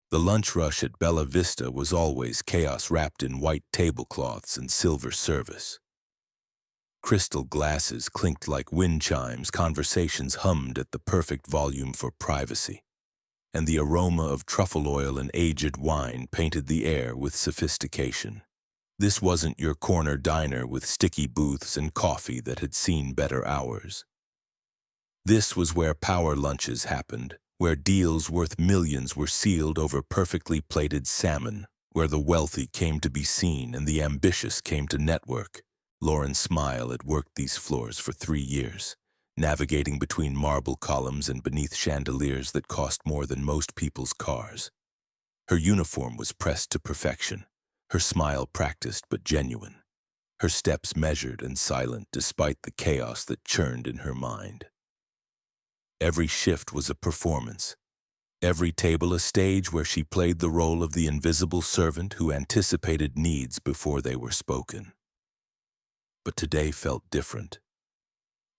The lunch rush at Bella Vista was always chaos wrapped in white tablecloths and silver service. Crystal glasses clinked like wind chimes, conversations hummed at the perfect volume for privacy, and the aroma of truffle oil and aged wine painted the air with sophistication. This wasn't your corner diner with sticky booths and coffee that had seen better hours. This was where power lunches happened, where deals worth millions were sealed over perfectly plated salmon, where the wealthy came to be seen and the ambitious came to network. Lauren's smile had worked these floors for 3 years, navigating between marble columns and beneath chandeliers that cost more than most people's cars. Her uniform was pressed to perfection, her smile practiced but genuine, her steps measured and silent despite the chaos that churned in her mind. Every shift was a performance, every table a stage where she played the role of the invisible servant who anticipated needs before they were spoken. But today felt different.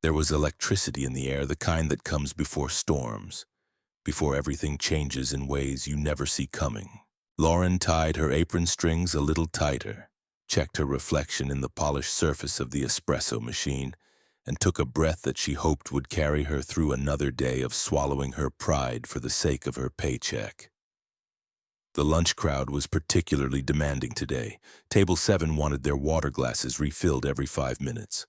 There was electricity in the air, the kind that comes before storms, before everything changes in ways you never see coming. Lauren tied her apron strings a little tighter, checked her reflection in the polished surface of the espresso machine, and took a breath that she hoped would carry her through another day of swallowing her pride for the sake of her paycheck. The lunch crowd was particularly demanding today. Table 7 wanted their water glasses refilled every 5 minutes.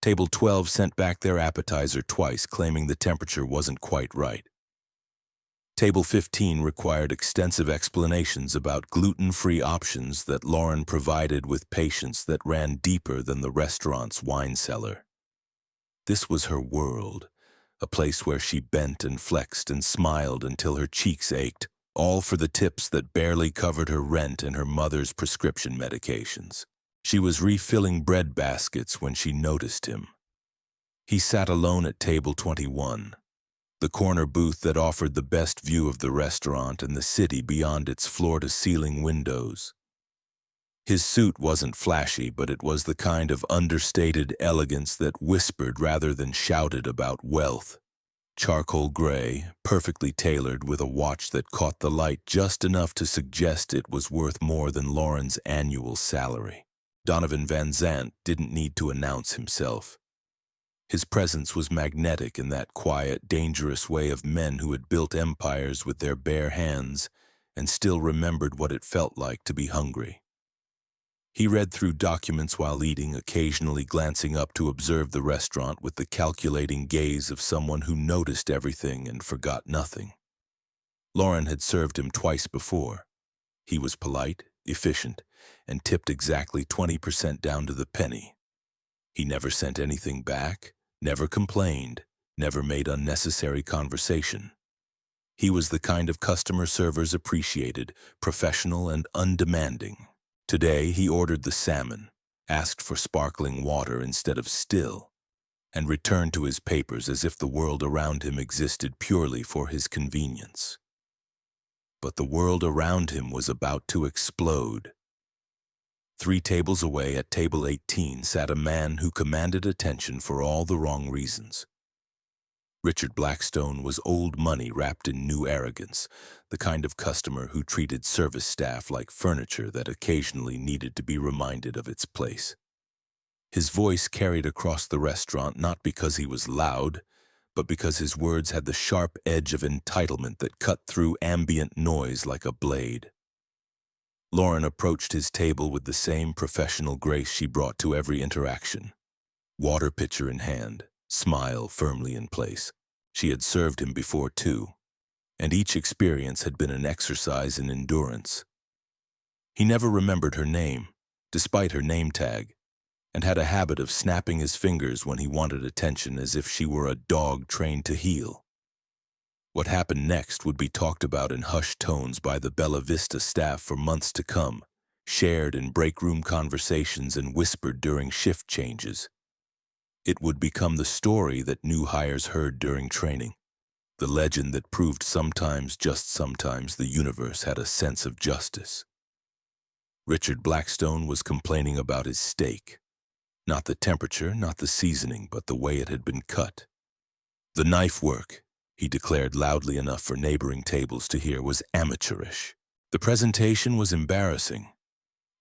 Table 12 sent back their appetizer twice, claiming the temperature wasn't quite right. Table 15 required extensive explanations about gluten-free options that Lauren provided with patience that ran deeper than the restaurant's wine cellar. This was her world, a place where she bent and flexed and smiled until her cheeks ached, all for the tips that barely covered her rent and her mother's prescription medications. She was refilling bread baskets when she noticed him. He sat alone at table 21, the corner booth that offered the best view of the restaurant and the city beyond its floor-to-ceiling windows. His suit wasn't flashy, but it was the kind of understated elegance that whispered rather than shouted about wealth. Charcoal gray, perfectly tailored with a watch that caught the light just enough to suggest it was worth more than Lauren's annual salary. Donovan Van Zandt didn't need to announce himself. His presence was magnetic in that quiet, dangerous way of men who had built empires with their bare hands and still remembered what it felt like to be hungry. He read through documents while eating, occasionally glancing up to observe the restaurant with the calculating gaze of someone who noticed everything and forgot nothing. Lauren had served him twice before. He was polite, efficient, and tipped exactly 20% down to the penny. He never sent anything back, never complained, never made unnecessary conversation. He was the kind of customer servers appreciated, professional and undemanding. Today, he ordered the salmon, asked for sparkling water instead of still, and returned to his papers as if the world around him existed purely for his convenience. But the world around him was about to explode. 3 tables away at table 18 sat a man who commanded attention for all the wrong reasons. Richard Blackstone was old money wrapped in new arrogance, the kind of customer who treated service staff like furniture that occasionally needed to be reminded of its place. His voice carried across the restaurant not because he was loud, but because his words had the sharp edge of entitlement that cut through ambient noise like a blade. Lauren approached his table with the same professional grace she brought to every interaction. Water pitcher in hand, smile firmly in place. She had served him before too, and each experience had been an exercise in endurance. He never remembered her name, despite her name tag, and had a habit of snapping his fingers when he wanted attention as if she were a dog trained to heel. What happened next would be talked about in hushed tones by the Bella Vista staff for months to come, shared in break-room conversations and whispered during shift changes. It would become the story that new hires heard during training, the legend that proved sometimes, just sometimes, the universe had a sense of justice. Richard Blackstone was complaining about his steak. Not the temperature, not the seasoning, but the way it had been cut. The knife work, he declared loudly enough for neighboring tables to hear, was amateurish. The presentation was embarrassing.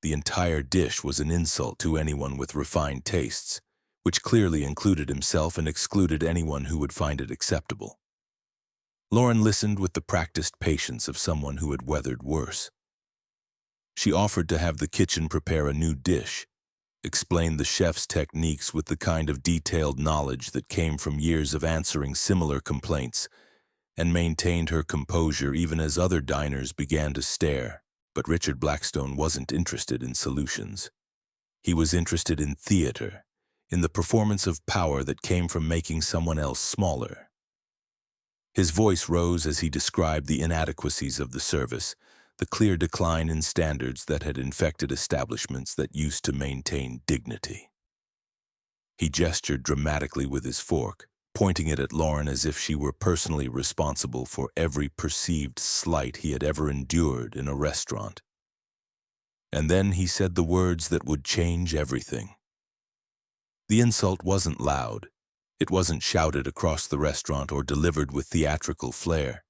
The entire dish was an insult to anyone with refined tastes, which clearly included himself and excluded anyone who would find it acceptable. Lauren listened with the practiced patience of someone who had weathered worse. She offered to have the kitchen prepare a new dish, explained the chef's techniques with the kind of detailed knowledge that came from years of answering similar complaints, and maintained her composure even as other diners began to stare. But Richard Blackstone wasn't interested in solutions. He was interested in theater, in the performance of power that came from making someone else smaller. His voice rose as he described the inadequacies of the service, the clear decline in standards that had infected establishments that used to maintain dignity. He gestured dramatically with his fork, pointing it at Lauren as if she were personally responsible for every perceived slight he had ever endured in a restaurant. And then he said the words that would change everything. The insult wasn't loud. It wasn't shouted across the restaurant or delivered with theatrical flair.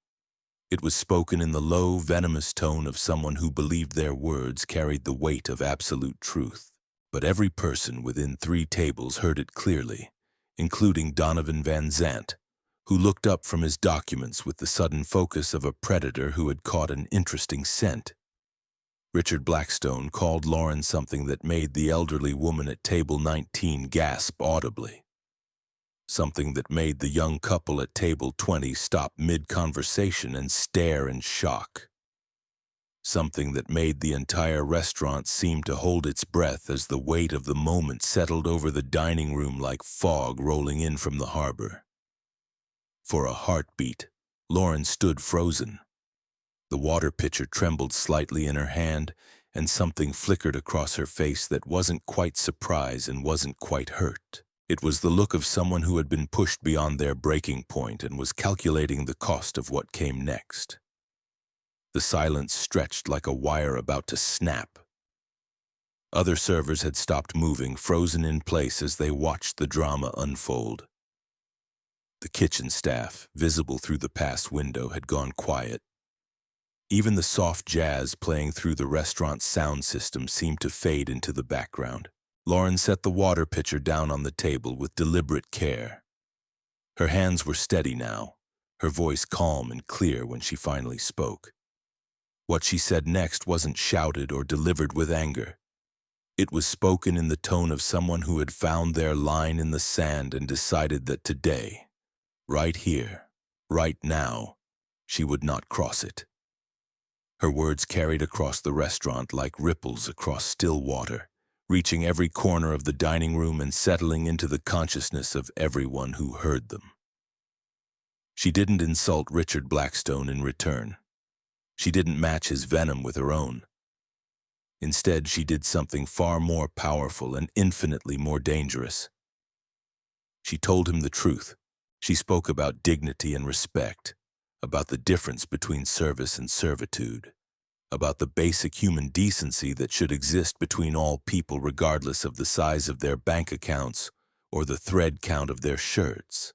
It was spoken in the low, venomous tone of someone who believed their words carried the weight of absolute truth. But every person within 3 tables heard it clearly, including Donovan Van Zant, who looked up from his documents with the sudden focus of a predator who had caught an interesting scent. Richard Blackstone called Lauren something that made the elderly woman at table 19 gasp audibly. Something that made the young couple at table 20 stop mid-conversation and stare in shock. Something that made the entire restaurant seem to hold its breath as the weight of the moment settled over the dining room like fog rolling in from the harbor. For a heartbeat, Lauren stood frozen. The water pitcher trembled slightly in her hand, and something flickered across her face that wasn't quite surprise and wasn't quite hurt. It was the look of someone who had been pushed beyond their breaking point and was calculating the cost of what came next. The silence stretched like a wire about to snap. Other servers had stopped moving, frozen in place as they watched the drama unfold. The kitchen staff, visible through the pass window, had gone quiet. Even the soft jazz playing through the restaurant's sound system seemed to fade into the background. Lauren set the water pitcher down on the table with deliberate care. Her hands were steady now, her voice calm and clear when she finally spoke. What she said next wasn't shouted or delivered with anger. It was spoken in the tone of someone who had found their line in the sand and decided that today, right here, right now, she would not cross it. Her words carried across the restaurant like ripples across still water, reaching every corner of the dining room and settling into the consciousness of everyone who heard them. She didn't insult Richard Blackstone in return. She didn't match his venom with her own. Instead, she did something far more powerful and infinitely more dangerous. She told him the truth. She spoke about dignity and respect, about the difference between service and servitude, about the basic human decency that should exist between all people regardless of the size of their bank accounts or the thread count of their shirts.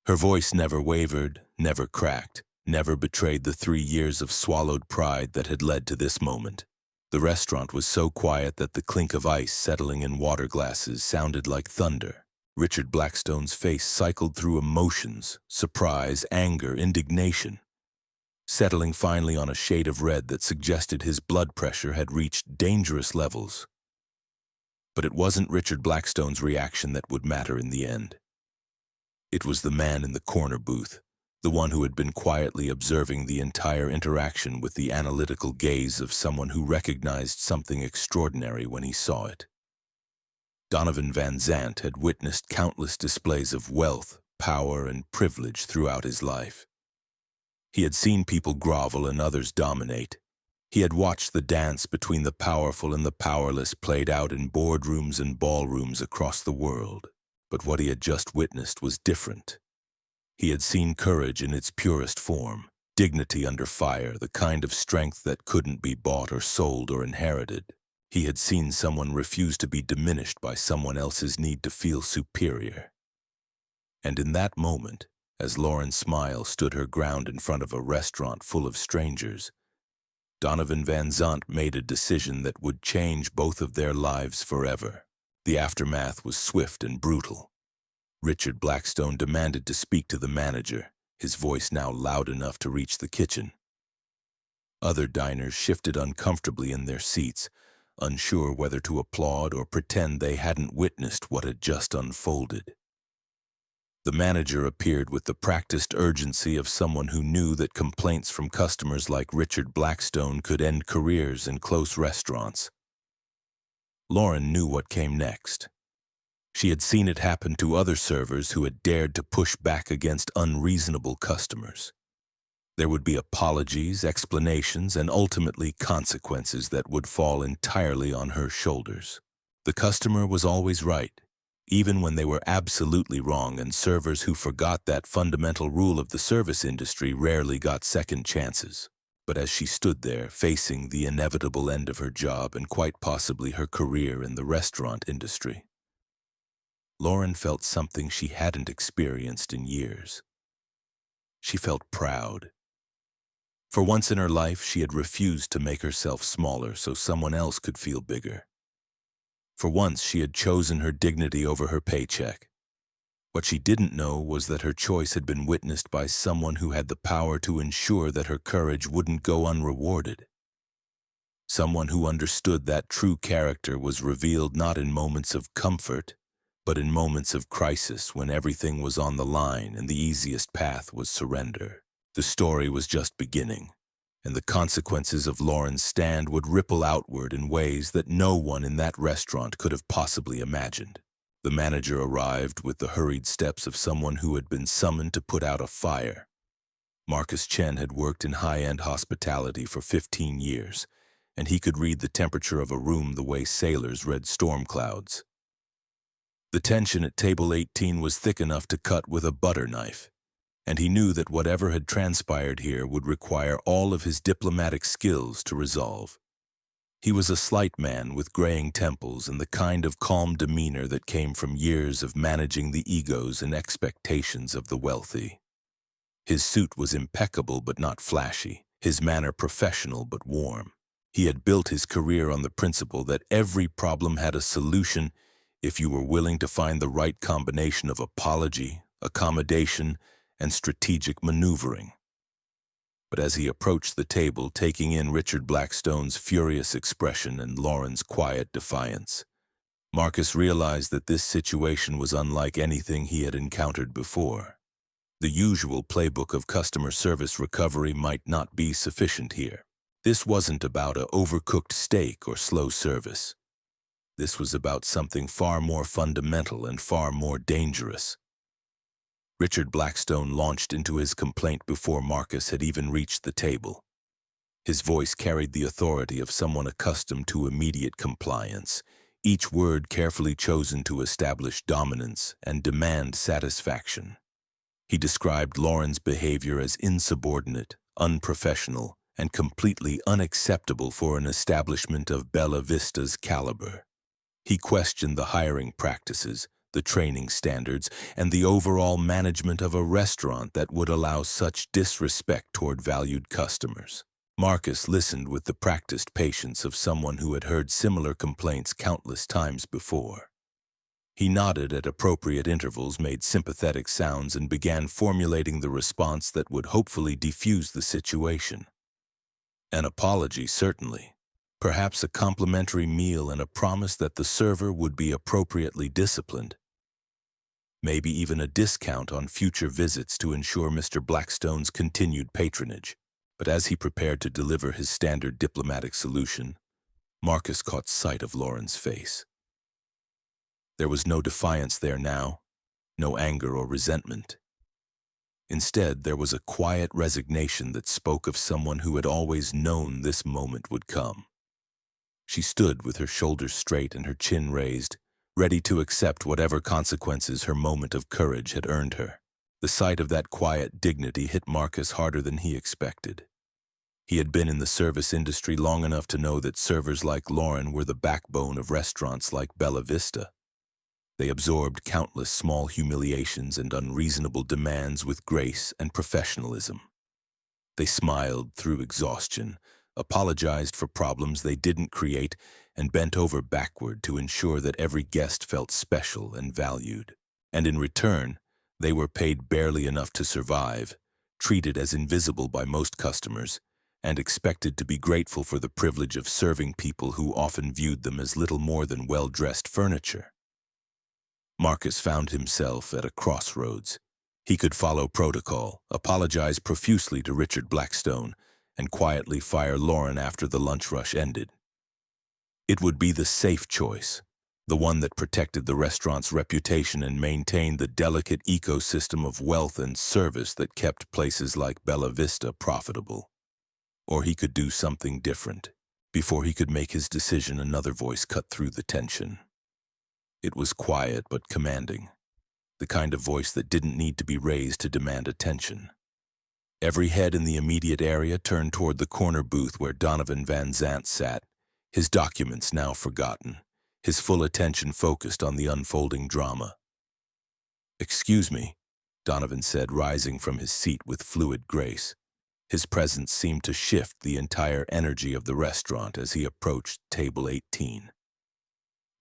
Her voice never wavered, never cracked, never betrayed the 3 years of swallowed pride that had led to this moment. The restaurant was so quiet that the clink of ice settling in water glasses sounded like thunder. Richard Blackstone's face cycled through emotions, surprise, anger, indignation, settling finally on a shade of red that suggested his blood pressure had reached dangerous levels. But it wasn't Richard Blackstone's reaction that would matter in the end. It was the man in the corner booth, the one who had been quietly observing the entire interaction with the analytical gaze of someone who recognized something extraordinary when he saw it. Donovan Van Zant had witnessed countless displays of wealth, power, and privilege throughout his life. He had seen people grovel and others dominate. He had watched the dance between the powerful and the powerless played out in boardrooms and ballrooms across the world. But what he had just witnessed was different. He had seen courage in its purest form, dignity under fire, the kind of strength that couldn't be bought or sold or inherited. He had seen someone refuse to be diminished by someone else's need to feel superior. And in that moment, As Lauren's smile stood her ground in front of a restaurant full of strangers, Donovan Van Zant made a decision that would change both of their lives forever. The aftermath was swift and brutal. Richard Blackstone demanded to speak to the manager, his voice now loud enough to reach the kitchen. Other diners shifted uncomfortably in their seats, unsure whether to applaud or pretend they hadn't witnessed what had just unfolded. The manager appeared with the practiced urgency of someone who knew that complaints from customers like Richard Blackstone could end careers in close restaurants. Lauren knew what came next. She had seen it happen to other servers who had dared to push back against unreasonable customers. There would be apologies, explanations, and ultimately consequences that would fall entirely on her shoulders. The customer was always right, even when they were absolutely wrong, and servers who forgot that fundamental rule of the service industry rarely got second chances. But as she stood there, facing the inevitable end of her job and quite possibly her career in the restaurant industry, Lauren felt something she hadn't experienced in years. She felt proud. For once in her life, she had refused to make herself smaller so someone else could feel bigger. For once, she had chosen her dignity over her paycheck. What she didn't know was that her choice had been witnessed by someone who had the power to ensure that her courage wouldn't go unrewarded. Someone who understood that true character was revealed not in moments of comfort, but in moments of crisis when everything was on the line and the easiest path was surrender. The story was just beginning, and the consequences of Lauren's stand would ripple outward in ways that no one in that restaurant could have possibly imagined. The manager arrived with the hurried steps of someone who had been summoned to put out a fire. Marcus Chen had worked in high-end hospitality for 15 years, and he could read the temperature of a room the way sailors read storm clouds. The tension at table 18 was thick enough to cut with a butter knife, and he knew that whatever had transpired here would require all of his diplomatic skills to resolve. He was a slight man with graying temples and the kind of calm demeanor that came from years of managing the egos and expectations of the wealthy. His suit was impeccable but not flashy, his manner professional but warm. He had built his career on the principle that every problem had a solution if you were willing to find the right combination of apology, accommodation, and strategic maneuvering. But as he approached the table, taking in Richard Blackstone's furious expression and Lauren's quiet defiance, Marcus realized that this situation was unlike anything he had encountered before. The usual playbook of customer service recovery might not be sufficient here. This wasn't about an overcooked steak or slow service. This was about something far more fundamental and far more dangerous. Richard Blackstone launched into his complaint before Marcus had even reached the table. His voice carried the authority of someone accustomed to immediate compliance, each word carefully chosen to establish dominance and demand satisfaction. He described Lauren's behavior as insubordinate, unprofessional, and completely unacceptable for an establishment of Bella Vista's caliber. He questioned the hiring practices, the training standards, and the overall management of a restaurant that would allow such disrespect toward valued customers. Marcus listened with the practiced patience of someone who had heard similar complaints countless times before. He nodded at appropriate intervals, made sympathetic sounds, and began formulating the response that would hopefully defuse the situation. An apology, certainly. Perhaps a complimentary meal and a promise that the server would be appropriately disciplined. Maybe even a discount on future visits to ensure Mr. Blackstone's continued patronage. But as he prepared to deliver his standard diplomatic solution, Marcus caught sight of Lauren's face. There was no defiance there now, no anger or resentment. Instead, there was a quiet resignation that spoke of someone who had always known this moment would come. She stood with her shoulders straight and her chin raised, ready to accept whatever consequences her moment of courage had earned her. The sight of that quiet dignity hit Marcus harder than he expected. He had been in the service industry long enough to know that servers like Lauren were the backbone of restaurants like Bella Vista. They absorbed countless small humiliations and unreasonable demands with grace and professionalism. They smiled through exhaustion, apologized for problems they didn't create, and bent over backward to ensure that every guest felt special and valued. And in return, they were paid barely enough to survive, treated as invisible by most customers, and expected to be grateful for the privilege of serving people who often viewed them as little more than well-dressed furniture. Marcus found himself at a crossroads. He could follow protocol, apologize profusely to Richard Blackstone, and quietly fire Lauren after the lunch rush ended. It would be the safe choice, the one that protected the restaurant's reputation and maintained the delicate ecosystem of wealth and service that kept places like Bella Vista profitable. Or he could do something different. Before he could make his decision, another voice cut through the tension. It was quiet but commanding, the kind of voice that didn't need to be raised to demand attention. Every head in the immediate area turned toward the corner booth where Donovan Van Zant sat, his documents now forgotten, his full attention focused on the unfolding drama. "Excuse me," Donovan said, rising from his seat with fluid grace. His presence seemed to shift the entire energy of the restaurant as he approached table 18.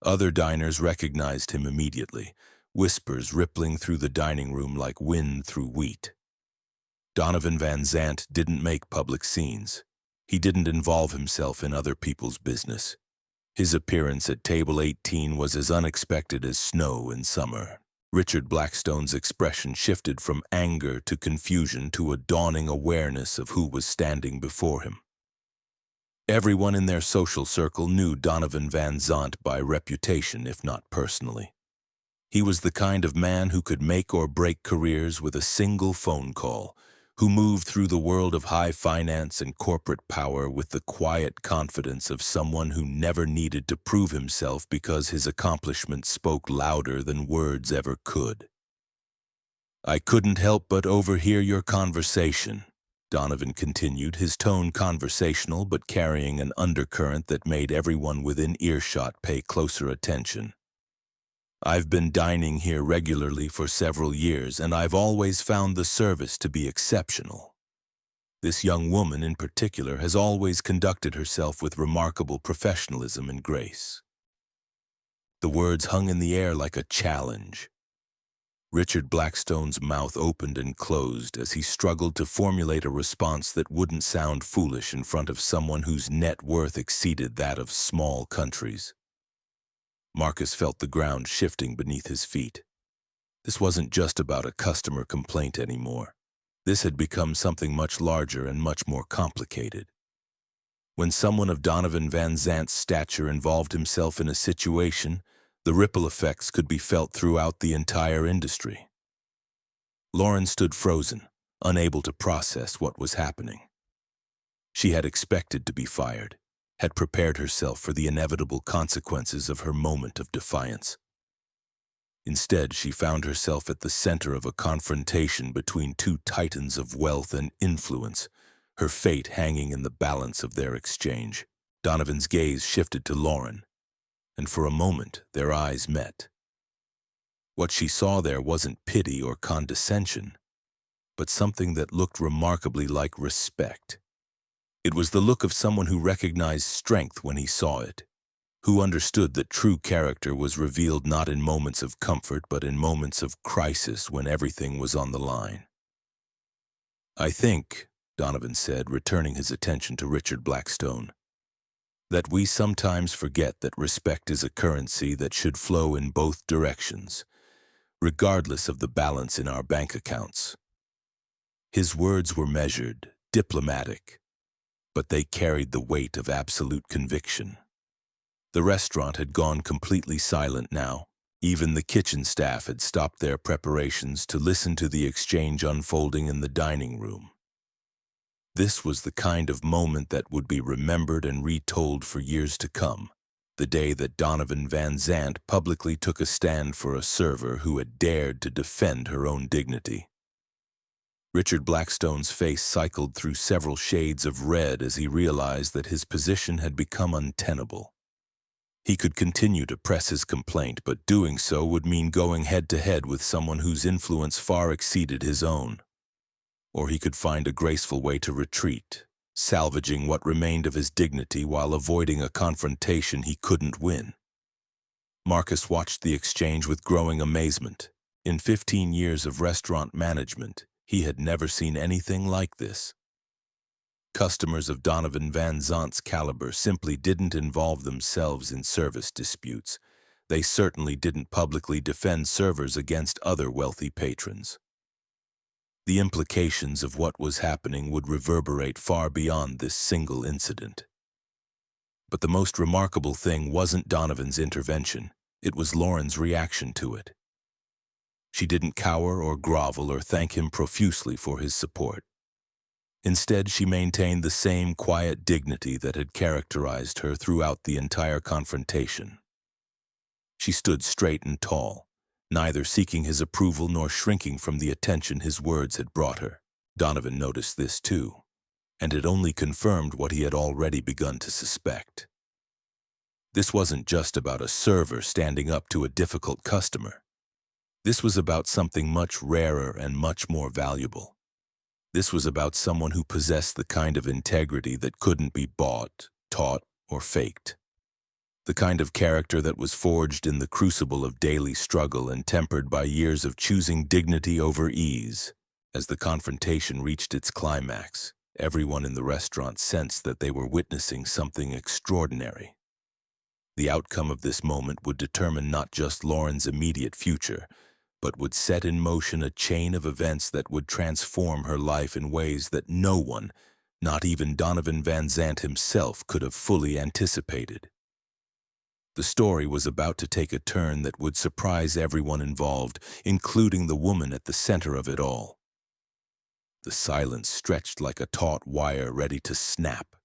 Other diners recognized him immediately, whispers rippling through the dining room like wind through wheat. Donovan Van Zant didn't make public scenes. He didn't involve himself in other people's business. His appearance at table 18 was as unexpected as snow in summer. Richard Blackstone's expression shifted from anger to confusion to a dawning awareness of who was standing before him. Everyone in their social circle knew Donovan Van Zant by reputation, if not personally. He was the kind of man who could make or break careers with a single phone call, who moved through the world of high finance and corporate power with the quiet confidence of someone who never needed to prove himself because his accomplishments spoke louder than words ever could. "I couldn't help but overhear your conversation," Donovan continued, his tone conversational but carrying an undercurrent that made everyone within earshot pay closer attention. "I've been dining here regularly for several years, and I've always found the service to be exceptional. This young woman in particular has always conducted herself with remarkable professionalism and grace." The words hung in the air like a challenge. Richard Blackstone's mouth opened and closed as he struggled to formulate a response that wouldn't sound foolish in front of someone whose net worth exceeded that of small countries. Marcus felt the ground shifting beneath his feet. This wasn't just about a customer complaint anymore. This had become something much larger and much more complicated. When someone of Donovan Van Zant's stature involved himself in a situation, the ripple effects could be felt throughout the entire industry. Lauren stood frozen, unable to process what was happening. She had expected to be fired, had prepared herself for the inevitable consequences of her moment of defiance. Instead, she found herself at the center of a confrontation between two titans of wealth and influence, her fate hanging in the balance of their exchange. Donovan's gaze shifted to Lauren, and for a moment their eyes met. What she saw there wasn't pity or condescension, but something that looked remarkably like respect. It was the look of someone who recognized strength when he saw it, who understood that true character was revealed not in moments of comfort but in moments of crisis when everything was on the line. "I think," Donovan said, returning his attention to Richard Blackstone, "that we sometimes forget that respect is a currency that should flow in both directions, regardless of the balance in our bank accounts." His words were measured, diplomatic, but they carried the weight of absolute conviction. The restaurant had gone completely silent now. Even the kitchen staff had stopped their preparations to listen to the exchange unfolding in the dining room. This was the kind of moment that would be remembered and retold for years to come, the day that Donovan Van Zant publicly took a stand for a server who had dared to defend her own dignity. Richard Blackstone's face cycled through several shades of red as he realized that his position had become untenable. He could continue to press his complaint, but doing so would mean going head-to-head with someone whose influence far exceeded his own. Or he could find a graceful way to retreat, salvaging what remained of his dignity while avoiding a confrontation he couldn't win. Marcus watched the exchange with growing amazement. In 15 years of restaurant management, he had never seen anything like this. Customers of Donovan Van Zant's caliber simply didn't involve themselves in service disputes. They certainly didn't publicly defend servers against other wealthy patrons. The implications of what was happening would reverberate far beyond this single incident. But the most remarkable thing wasn't Donovan's intervention, it was Lauren's reaction to it. She didn't cower or grovel or thank him profusely for his support. Instead, she maintained the same quiet dignity that had characterized her throughout the entire confrontation. She stood straight and tall, neither seeking his approval nor shrinking from the attention his words had brought her. Donovan noticed this too, and it only confirmed what he had already begun to suspect. This wasn't just about a server standing up to a difficult customer. This was about something much rarer and much more valuable. This was about someone who possessed the kind of integrity that couldn't be bought, taught, or faked. The kind of character that was forged in the crucible of daily struggle and tempered by years of choosing dignity over ease. As the confrontation reached its climax, everyone in the restaurant sensed that they were witnessing something extraordinary. The outcome of this moment would determine not just Lauren's immediate future, but would set in motion a chain of events that would transform her life in ways that no one, not even Donovan Van Zant himself, could have fully anticipated. The story was about to take a turn that would surprise everyone involved, including the woman at the center of it all. The silence stretched like a taut wire ready to snap.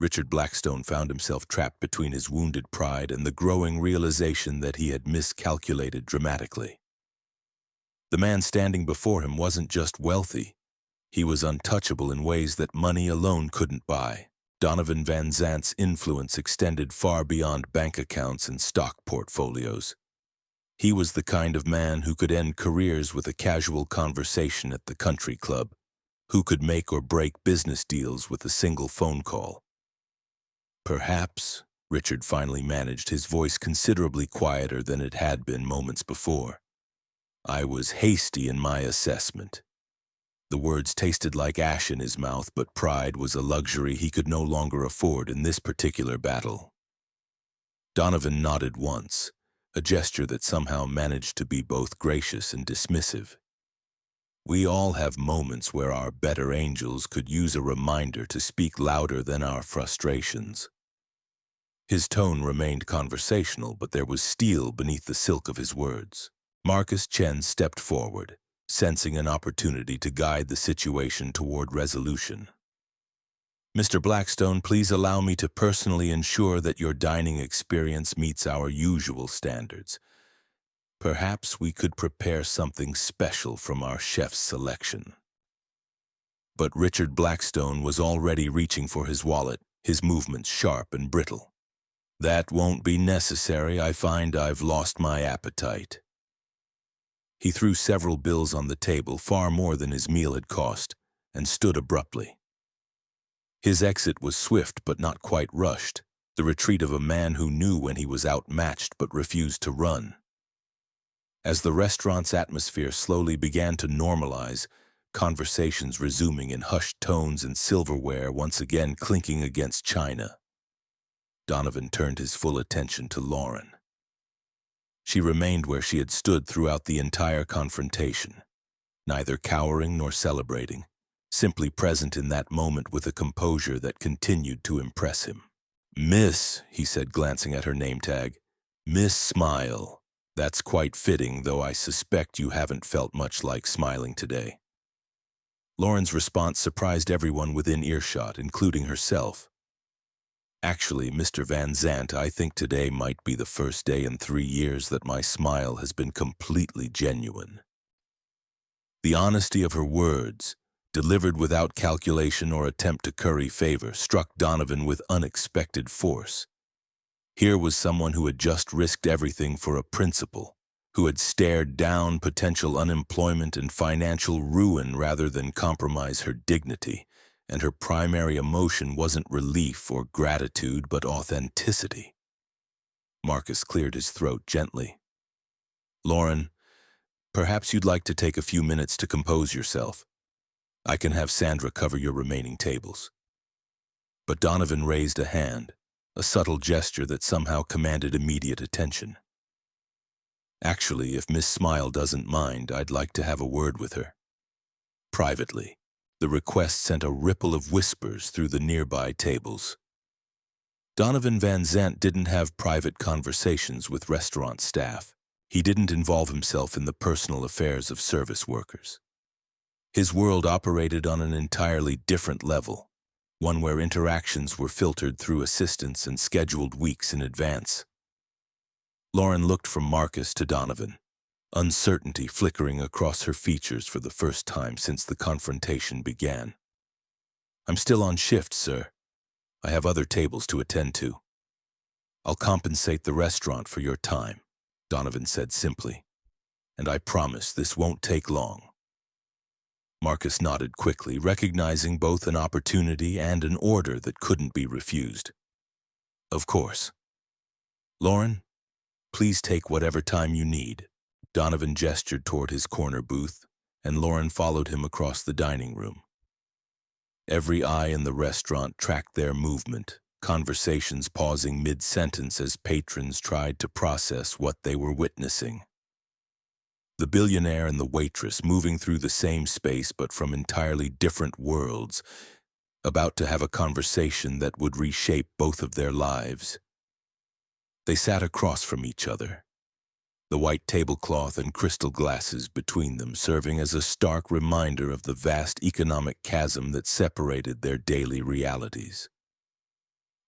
Richard Blackstone found himself trapped between his wounded pride and the growing realization that he had miscalculated dramatically. The man standing before him wasn't just wealthy. He was untouchable in ways that money alone couldn't buy. Donovan Van Zant's influence extended far beyond bank accounts and stock portfolios. He was the kind of man who could end careers with a casual conversation at the country club, who could make or break business deals with a single phone call. Perhaps, Richard finally managed, his voice considerably quieter than it had been moments before. I was hasty in my assessment. The words tasted like ash in his mouth, but pride was a luxury he could no longer afford in this particular battle. Donovan nodded once, a gesture that somehow managed to be both gracious and dismissive. We all have moments where our better angels could use a reminder to speak louder than our frustrations. His tone remained conversational, but there was steel beneath the silk of his words. Marcus Chen stepped forward, sensing an opportunity to guide the situation toward resolution. Mr. Blackstone, please allow me to personally ensure that your dining experience meets our usual standards. Perhaps we could prepare something special from our chef's selection. But Richard Blackstone was already reaching for his wallet, his movements sharp and brittle. That won't be necessary. I find I've lost my appetite. He threw several bills on the table, far more than his meal had cost, and stood abruptly. His exit was swift but not quite rushed, the retreat of a man who knew when he was outmatched but refused to run. As the restaurant's atmosphere slowly began to normalize, conversations resuming in hushed tones and silverware once again clinking against china, Donovan turned his full attention to Lauren. She remained where she had stood throughout the entire confrontation, neither cowering nor celebrating, simply present in that moment with a composure that continued to impress him. "Miss," he said, glancing at her name tag. "Miss Smile. That's quite fitting, though I suspect you haven't felt much like smiling today." Lauren's response surprised everyone within earshot, including herself. "Actually, Mr. Van Zant, I think today might be the first day in 3 years that my smile has been completely genuine." The honesty of her words, delivered without calculation or attempt to curry favor, struck Donovan with unexpected force. Here was someone who had just risked everything for a principle, who had stared down potential unemployment and financial ruin rather than compromise her dignity, and her primary emotion wasn't relief or gratitude but authenticity. Marcus cleared his throat gently. "Lauren, perhaps you'd like to take a few minutes to compose yourself. I can have Sandra cover your remaining tables." But Donovan raised a hand, a subtle gesture that somehow commanded immediate attention. "Actually, if Miss Smile doesn't mind, I'd like to have a word with her." Privately, the request sent a ripple of whispers through the nearby tables. Donovan Van Zant didn't have private conversations with restaurant staff. He didn't involve himself in the personal affairs of service workers. His world operated on an entirely different level, one where interactions were filtered through assistants and scheduled weeks in advance. Lauren looked from Marcus to Donovan, uncertainty flickering across her features for the first time since the confrontation began. "I'm still on shift, sir. I have other tables to attend to." "I'll compensate the restaurant for your time," Donovan said simply, "and I promise this won't take long." Marcus nodded quickly, recognizing both an opportunity and an order that couldn't be refused. "Of course. Lauren, please take whatever time you need." Donovan gestured toward his corner booth, and Lauren followed him across the dining room. Every eye in the restaurant tracked their movement, conversations pausing mid-sentence as patrons tried to process what they were witnessing. The billionaire and the waitress moving through the same space but from entirely different worlds, about to have a conversation that would reshape both of their lives. They sat across from each other, the white tablecloth and crystal glasses between them serving as a stark reminder of the vast economic chasm that separated their daily realities.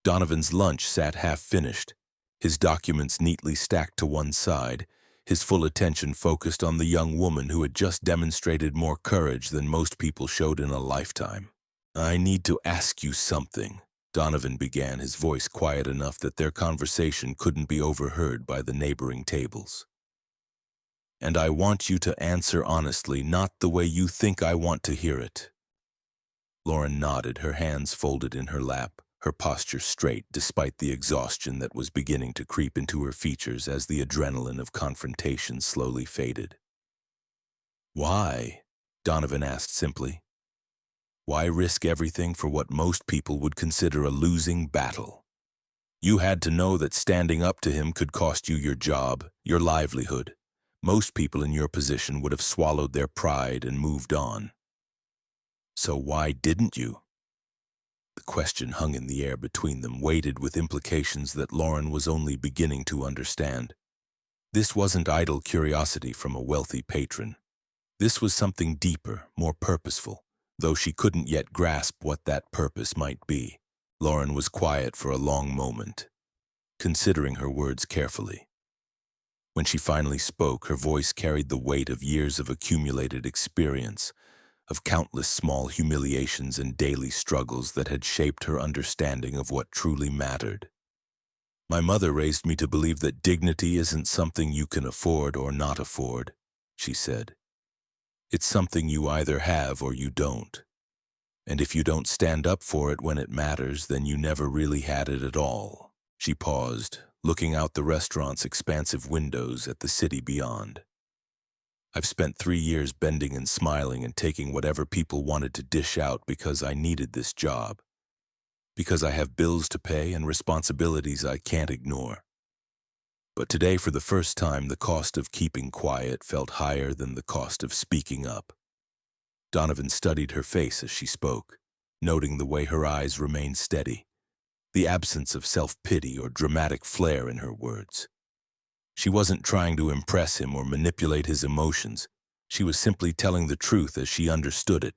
Donovan's lunch sat half-finished, his documents neatly stacked to one side, his full attention focused on the young woman who had just demonstrated more courage than most people showed in a lifetime. "I need to ask you something," Donovan began, his voice quiet enough that their conversation couldn't be overheard by the neighboring tables. "And I want you to answer honestly, not the way you think I want to hear it." Lauren nodded, her hands folded in her lap, her posture straight despite the exhaustion that was beginning to creep into her features as the adrenaline of confrontation slowly faded. "Why?" Donovan asked simply. "Why risk everything for what most people would consider a losing battle? You had to know that standing up to him could cost you your job, your livelihood. Most people in your position would have swallowed their pride and moved on. So why didn't you?" The question hung in the air between them, weighted with implications that Lauren was only beginning to understand. This wasn't idle curiosity from a wealthy patron. This was something deeper, more purposeful, though she couldn't yet grasp what that purpose might be. Lauren was quiet for a long moment, considering her words carefully. When she finally spoke, her voice carried the weight of years of accumulated experience, of countless small humiliations and daily struggles that had shaped her understanding of what truly mattered. "My mother raised me to believe that dignity isn't something you can afford or not afford," she said. "It's something you either have or you don't. And if you don't stand up for it when it matters, then you never really had it at all." She paused, looking out the restaurant's expansive windows at the city beyond. "I've spent 3 years bending and smiling and taking whatever people wanted to dish out because I needed this job. Because I have bills to pay and responsibilities I can't ignore. But today, for the first time, the cost of keeping quiet felt higher than the cost of speaking up." Donovan studied her face as she spoke, noting the way her eyes remained steady, the absence of self-pity or dramatic flair in her words. She wasn't trying to impress him or manipulate his emotions. She was simply telling the truth as she understood it,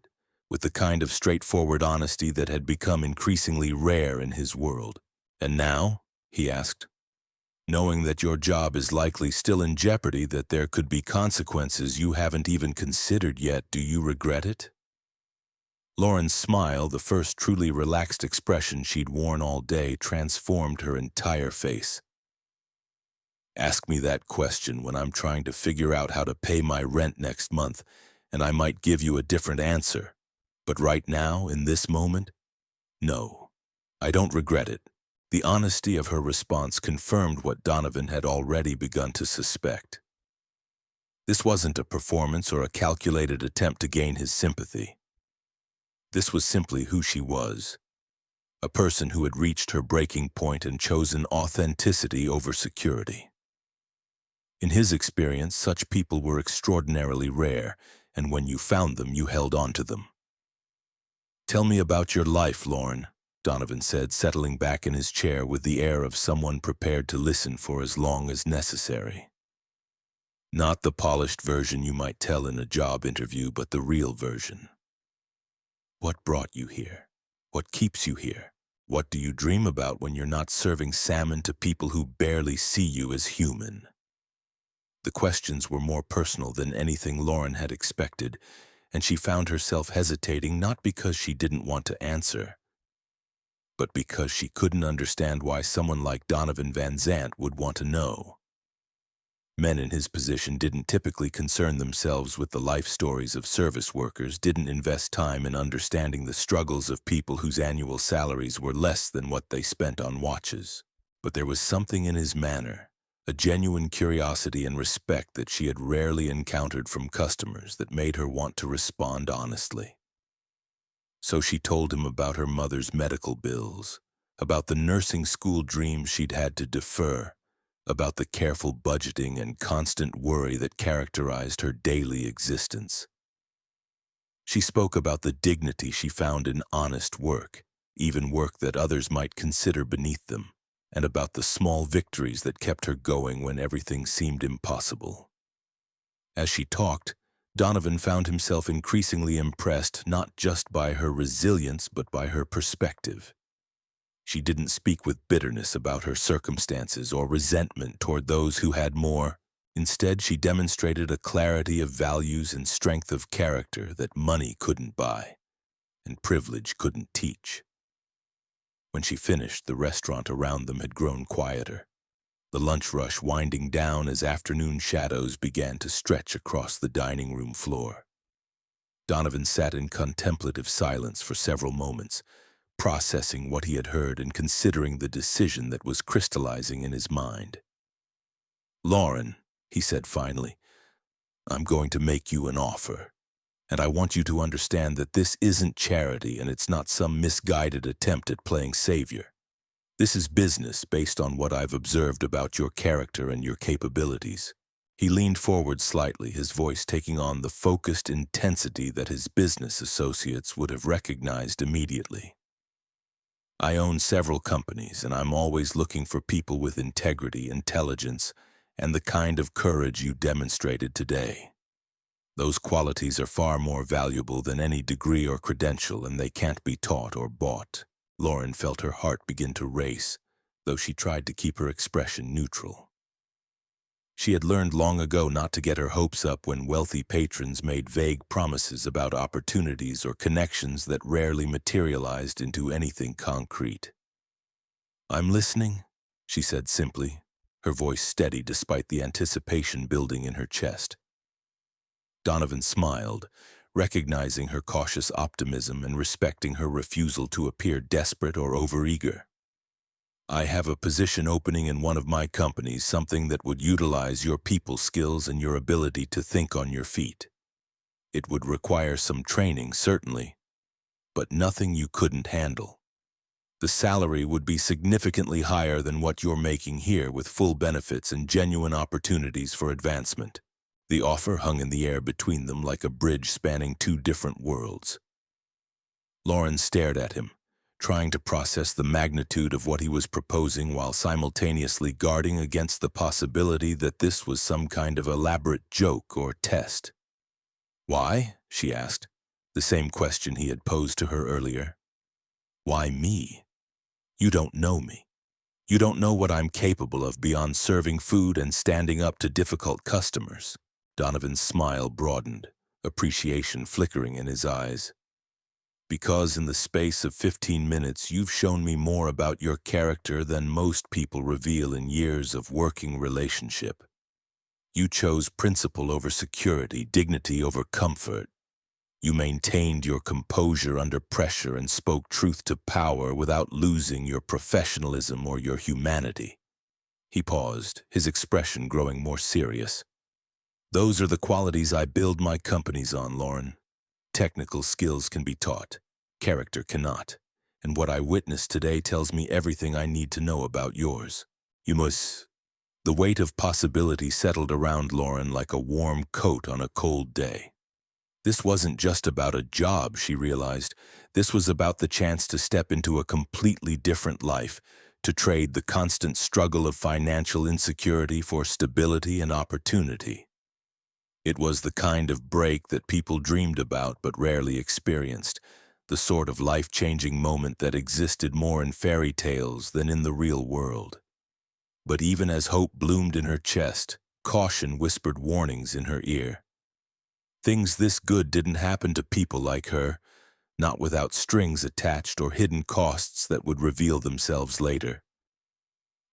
with the kind of straightforward honesty that had become increasingly rare in his world. "And now?" he asked. "Knowing that your job is likely still in jeopardy, that there could be consequences you haven't even considered yet, do you regret it?" Lauren's smile, the first truly relaxed expression she'd worn all day, transformed her entire face. Ask me that question when I'm trying to figure out how to pay my rent next month, and I might give you a different answer. But right now, in this moment, no. I don't regret it. The honesty of her response confirmed what Donovan had already begun to suspect. This wasn't a performance or a calculated attempt to gain his sympathy. This was simply who she was, a person who had reached her breaking point and chosen authenticity over security. In his experience, such people were extraordinarily rare, and when you found them, you held on to them. "Tell me about your life, Lauren," Donovan said, settling back in his chair with the air of someone prepared to listen for as long as necessary. Not the polished version you might tell in a job interview, but the real version. What brought you here? What keeps you here? What do you dream about when you're not serving salmon to people who barely see you as human? The questions were more personal than anything Lauren had expected, and she found herself hesitating not because she didn't want to answer, but because she couldn't understand why someone like Donovan Van Zant would want to know. Men in his position didn't typically concern themselves with the life stories of service workers, didn't invest time in understanding the struggles of people whose annual salaries were less than what they spent on watches. But there was something in his manner, a genuine curiosity and respect that she had rarely encountered from customers, that made her want to respond honestly. So she told him about her mother's medical bills, about the nursing school dreams she'd had to defer, about the careful budgeting and constant worry that characterized her daily existence. She spoke about the dignity she found in honest work, even work that others might consider beneath them, and about the small victories that kept her going when everything seemed impossible. As she talked, Donovan found himself increasingly impressed not just by her resilience but by her perspective. She didn't speak with bitterness about her circumstances or resentment toward those who had more. Instead, she demonstrated a clarity of values and strength of character that money couldn't buy and privilege couldn't teach. When she finished, the restaurant around them had grown quieter, the lunch rush winding down as afternoon shadows began to stretch across the dining room floor. Donovan sat in contemplative silence for several moments, processing what he had heard and considering the decision that was crystallizing in his mind. "Lauren," he said finally, "I'm going to make you an offer, and I want you to understand that this isn't charity and it's not some misguided attempt at playing savior. This is business based on what I've observed about your character and your capabilities." He leaned forward slightly, his voice taking on the focused intensity that his business associates would have recognized immediately. "I own several companies, and I'm always looking for people with integrity, intelligence, and the kind of courage you demonstrated today. Those qualities are far more valuable than any degree or credential, and they can't be taught or bought." Lauren felt her heart begin to race, though she tried to keep her expression neutral. She had learned long ago not to get her hopes up when wealthy patrons made vague promises about opportunities or connections that rarely materialized into anything concrete. "I'm listening," she said simply, her voice steady despite the anticipation building in her chest. Donovan smiled, recognizing her cautious optimism and respecting her refusal to appear desperate or overeager. "I have a position opening in one of my companies, something that would utilize your people skills and your ability to think on your feet. It would require some training, certainly, but nothing you couldn't handle. The salary would be significantly higher than what you're making here, with full benefits and genuine opportunities for advancement." The offer hung in the air between them like a bridge spanning two different worlds. Lauren stared at him, trying to process the magnitude of what he was proposing while simultaneously guarding against the possibility that this was some kind of elaborate joke or test. "Why?" she asked, the same question he had posed to her earlier. "Why me? You don't know me. You don't know what I'm capable of beyond serving food and standing up to difficult customers." Donovan's smile broadened, appreciation flickering in his eyes. Because in the space of 15 minutes, you've shown me more about your character than most people reveal in years of working relationship. You chose principle over security, dignity over comfort. You maintained your composure under pressure and spoke truth to power without losing your professionalism or your humanity. He paused, his expression growing more serious. Those are the qualities I build my companies on, Lauren. Technical skills can be taught. Character cannot. And what I witnessed today tells me everything I need to know about yours. You must... The weight of possibility settled around Lauren like a warm coat on a cold day. This wasn't just about a job, she realized. This was about the chance to step into a completely different life, to trade the constant struggle of financial insecurity for stability and opportunity. It was the kind of break that people dreamed about but rarely experienced, the sort of life-changing moment that existed more in fairy tales than in the real world. But even as hope bloomed in her chest, caution whispered warnings in her ear. Things this good didn't happen to people like her, not without strings attached or hidden costs that would reveal themselves later.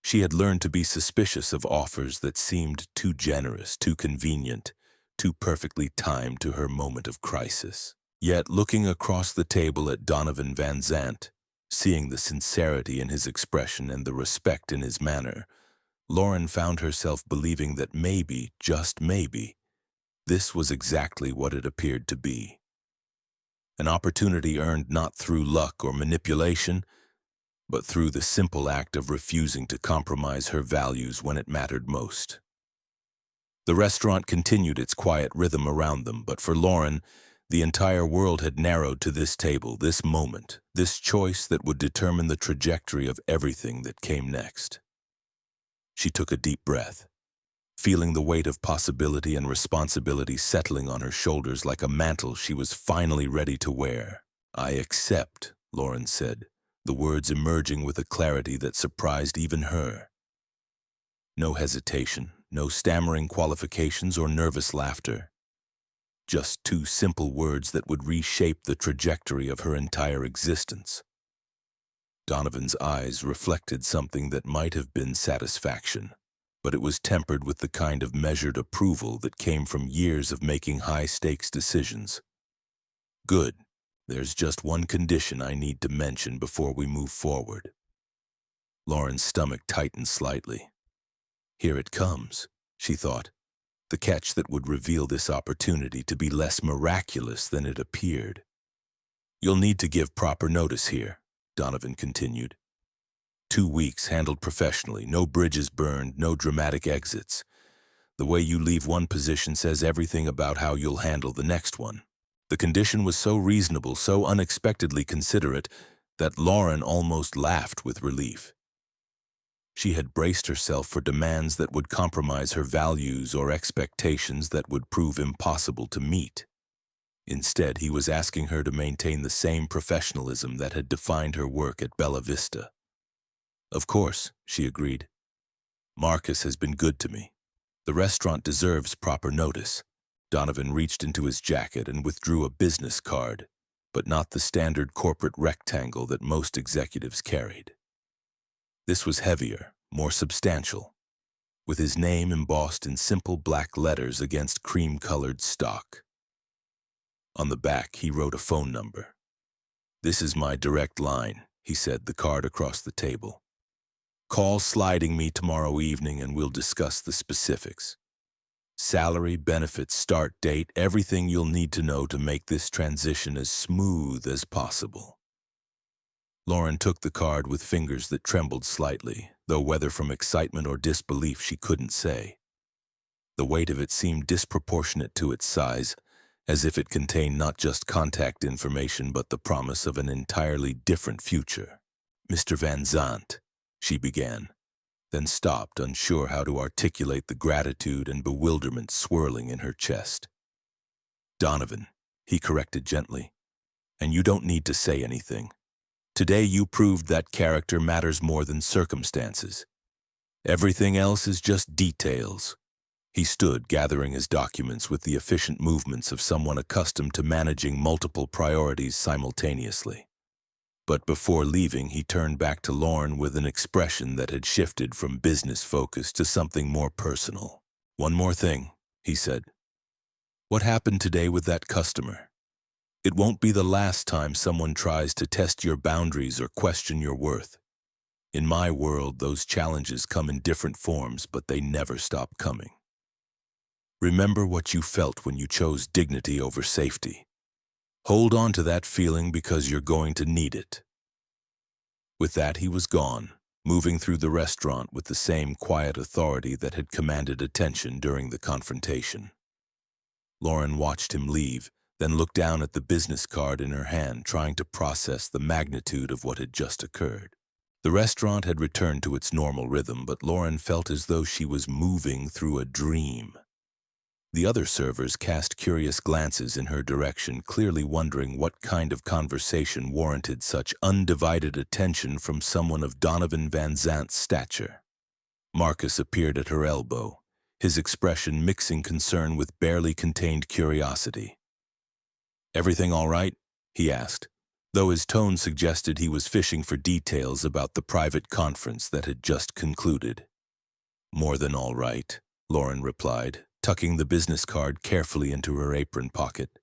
She had learned to be suspicious of offers that seemed too generous, too convenient, too perfectly timed to her moment of crisis. Yet, looking across the table at Donovan Van Zandt, seeing the sincerity in his expression and the respect in his manner, Lauren found herself believing that maybe, just maybe, this was exactly what it appeared to be. An opportunity earned not through luck or manipulation, but through the simple act of refusing to compromise her values when it mattered most. The restaurant continued its quiet rhythm around them, but for Lauren, the entire world had narrowed to this table, this moment, this choice that would determine the trajectory of everything that came next. She took a deep breath, feeling the weight of possibility and responsibility settling on her shoulders like a mantle she was finally ready to wear. "I accept," Lauren said, the words emerging with a clarity that surprised even her. No hesitation, no stammering qualifications or nervous laughter. Just two simple words that would reshape the trajectory of her entire existence. Donovan's eyes reflected something that might have been satisfaction, but it was tempered with the kind of measured approval that came from years of making high-stakes decisions. "Good. There's just one condition I need to mention before we move forward." Lauren's stomach tightened slightly. Here it comes, she thought, the catch that would reveal this opportunity to be less miraculous than it appeared. "You'll need to give proper notice here," Donovan continued. 2 weeks handled professionally, no bridges burned, no dramatic exits. The way you leave one position says everything about how you'll handle the next one. The condition was so reasonable, so unexpectedly considerate, that Lauren almost laughed with relief. She had braced herself for demands that would compromise her values or expectations that would prove impossible to meet. Instead, he was asking her to maintain the same professionalism that had defined her work at Bella Vista. "Of course," she agreed. "Marcus has been good to me. The restaurant deserves proper notice." Donovan reached into his jacket and withdrew a business card, but not the standard corporate rectangle that most executives carried. This was heavier, more substantial, with his name embossed in simple black letters against cream-colored stock. On the back, he wrote a phone number. "This is my direct line," he said, the card across the table. "Call sliding me tomorrow evening and we'll discuss the specifics. Salary, benefits, start date, everything you'll need to know to make this transition as smooth as possible." Lauren took the card with fingers that trembled slightly, though whether from excitement or disbelief she couldn't say. The weight of it seemed disproportionate to its size, as if it contained not just contact information but the promise of an entirely different future. "Mr. Van Zandt," she began, then stopped, unsure how to articulate the gratitude and bewilderment swirling in her chest. "Donovan," he corrected gently, "and you don't need to say anything. Today you proved that character matters more than circumstances. Everything else is just details." He stood, gathering his documents with the efficient movements of someone accustomed to managing multiple priorities simultaneously. But before leaving, he turned back to Lauren with an expression that had shifted from business focus to something more personal. "One more thing," he said. "What happened today with that customer? It won't be the last time someone tries to test your boundaries or question your worth. In my world, those challenges come in different forms, but they never stop coming. Remember what you felt when you chose dignity over safety. Hold on to that feeling because you're going to need it." With that, he was gone, moving through the restaurant with the same quiet authority that had commanded attention during the confrontation. Lauren watched him leave, then looked down at the business card in her hand, trying to process the magnitude of what had just occurred. The restaurant had returned to its normal rhythm, but Lauren felt as though she was moving through a dream. The other servers cast curious glances in her direction, clearly wondering what kind of conversation warranted such undivided attention from someone of Donovan Van Zant's stature. Marcus appeared at her elbow, his expression mixing concern with barely contained curiosity. "Everything all right?" he asked, though his tone suggested he was fishing for details about the private conference that had just concluded. "More than all right," Lauren replied, tucking the business card carefully into her apron pocket.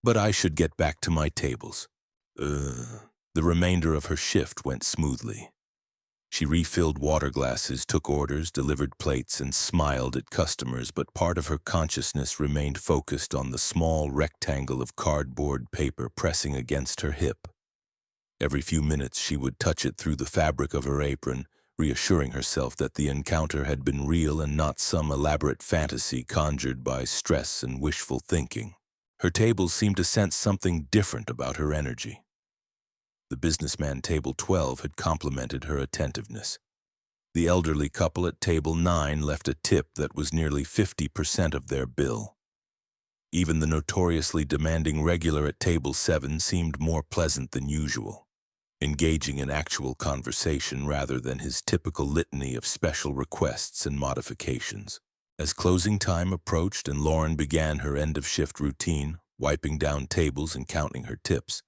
"But I should get back to my tables." The remainder of her shift went smoothly. She refilled water glasses, took orders, delivered plates, and smiled at customers, but part of her consciousness remained focused on the small rectangle of cardboard paper pressing against her hip. Every few minutes she would touch it through the fabric of her apron, reassuring herself that the encounter had been real and not some elaborate fantasy conjured by stress and wishful thinking. Her tables seemed to sense something different about her energy. The businessman table 12 had complimented her attentiveness. The elderly couple at table 9 left a tip that was nearly 50% of their bill. Even the notoriously demanding regular at table 7 seemed more pleasant than usual, engaging in actual conversation rather than his typical litany of special requests and modifications. As closing time approached and Lauren began her end-of-shift routine, wiping down tables and counting her tips,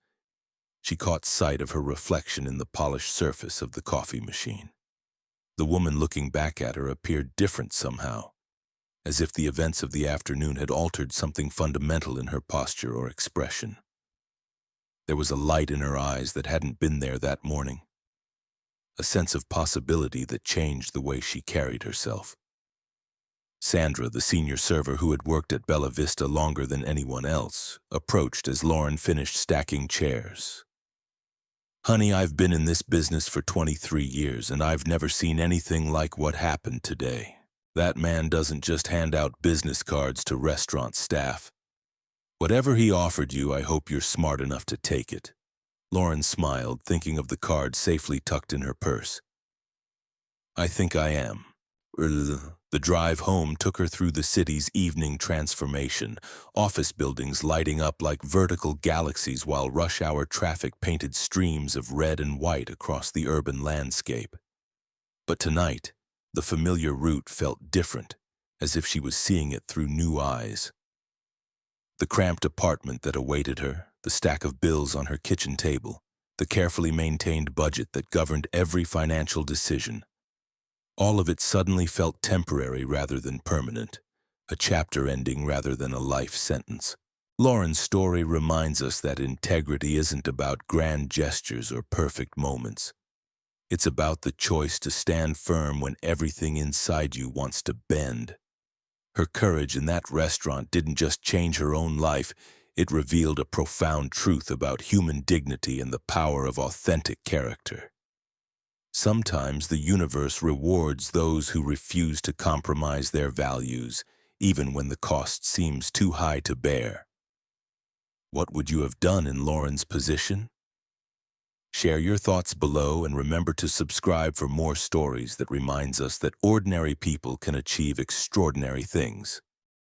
she caught sight of her reflection in the polished surface of the coffee machine. The woman looking back at her appeared different somehow, as if the events of the afternoon had altered something fundamental in her posture or expression. There was a light in her eyes that hadn't been there that morning, a sense of possibility that changed the way she carried herself. Sandra, the senior server who had worked at Bella Vista longer than anyone else, approached as Lauren finished stacking chairs. "Honey, I've been in this business for 23 years, and I've never seen anything like what happened today. That man doesn't just hand out business cards to restaurant staff. Whatever he offered you, I hope you're smart enough to take it." Lauren smiled, thinking of the card safely tucked in her purse. "I think I am." The drive home took her through the city's evening transformation, office buildings lighting up like vertical galaxies while rush-hour traffic painted streams of red and white across the urban landscape. But tonight, the familiar route felt different, as if she was seeing it through new eyes. The cramped apartment that awaited her, the stack of bills on her kitchen table, the carefully maintained budget that governed every financial decision. All of it suddenly felt temporary rather than permanent, a chapter ending rather than a life sentence. Lauren's story reminds us that integrity isn't about grand gestures or perfect moments. It's about the choice to stand firm when everything inside you wants to bend. Her courage in that restaurant didn't just change her own life, it revealed a profound truth about human dignity and the power of authentic character. Sometimes the universe rewards those who refuse to compromise their values, even when the cost seems too high to bear. What would you have done in Lauren's position? Share your thoughts below and remember to subscribe for more stories that reminds us that ordinary people can achieve extraordinary things.